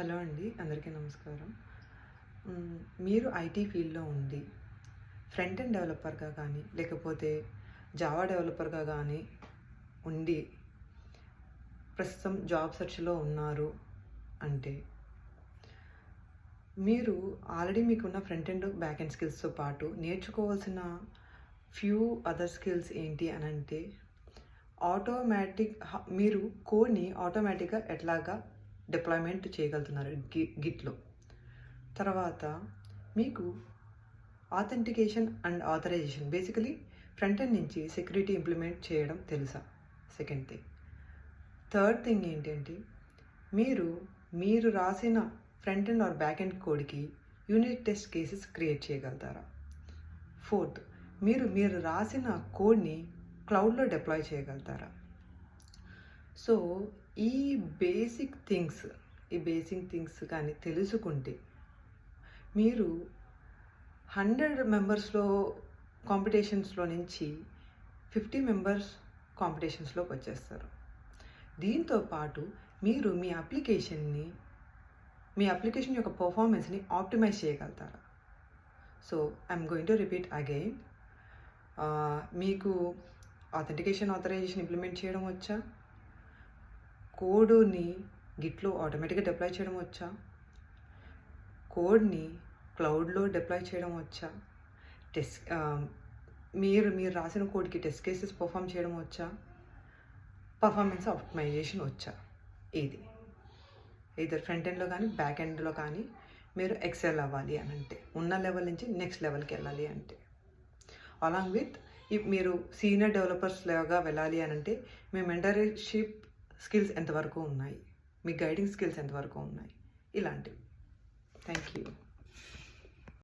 Hello అండి. అందరికీ నమస్కారం. మీరు ఐటీ ఫీల్డ్‌లో ఉండి ఫ్రంట్ ఎండ్ డెవలపర్‌గా కానీ, లేకపోతే జావా డెవలపర్‌గా గానీ ఉండి ప్రస్తుతం జాబ్ సెర్చ్‌లో ఉన్నారు అంటే, మీరు ఆల్రెడీ మీకున్న ఫ్రంట్ ఎండ్, బ్యాక్ ఎండ్ స్కిల్స్‌తో పాటు నేర్చుకోవాల్సిన ఫ్యూ అదర్ స్కిల్స్ ఏంటి అనంటే, మీరు కోడ్‌ని ఆటోమేటిక్‌గా ఎట్లాగా డిప్లాయ్‌మెంట్ చేయగలుగుతున్నారు గిట్‌లో. తర్వాత మీకు authentication and authorization basically front end నుంచి సెక్యూరిటీ ఇంప్లిమెంట్ చేయడం తెలుసా? Second thing. థర్డ్ థింగ్ ఏంటంటే, మీరు రాసిన front end or back end కోడ్‌కి యూనిట్ టెస్ట్ కేసెస్ క్రియేట్ చేయగలుగుతారా? ఫోర్త్, మీరు రాసిన కోడ్‌ని క్లౌడ్‌లో డిప్లాయ్ చేయగలుగుతారా? సో, ఈ బేసిక్ థింగ్స్ కానీ తెలుసుకుంటే మీరు 100 మెంబర్స్‌లో కాంపిటీషన్స్‌లో నుంచి 50 మెంబర్స్ కాంపిటీషన్స్‌లోకి వచ్చేస్తారు. దీంతో పాటు మీరు మీ అప్లికేషన్ యొక్క పర్ఫార్మెన్స్‌ని ఆప్టిమైజ్ చేయగలుగుతారా? So, I'm going to repeat again. మీకు ఆథెంటికేషన్, ఆథరైజేషన్ ఇంప్లిమెంట్ చేయడం వచ్చా? కోడ్‌ని గిట్‌లో ఆటోమేటిక్‌గా డిప్లాయ్ చేయడం వచ్చా? కోడ్‌ని క్లౌడ్‌లో డిప్లాయ్ చేయడం వచ్చా? మీరు రాసిన కోడ్‌కి టెస్ట్ కేసెస్ పర్ఫార్మ్ చేయడం వచ్చా? పర్ఫార్మెన్స్ ఆప్టిమైజేషన్ వచ్చా? ఇది ఎయిదర్ ఫ్రంట్ ఎండ్‌లో కానీ, బ్యాక్ ఎండ్‌లో కానీ మీరు ఎక్సెల్ అవ్వాలి అనంటే, ఉన్న లెవెల్ నుంచి నెక్స్ట్ లెవెల్‌కి వెళ్ళాలి అంటే, అలాంగ్ విత్ మీరు సీనియర్ డెవలపర్స్ లాగా వెళ్ళాలి అనంటే, మీ మెంటర్‌షిప్ స్కిల్స్ ఎంతవరకు ఉన్నాయి? మీ గైడింగ్ స్కిల్స్ ఎంతవరకు ఉన్నాయి? ఇలాంటివి. Thank you.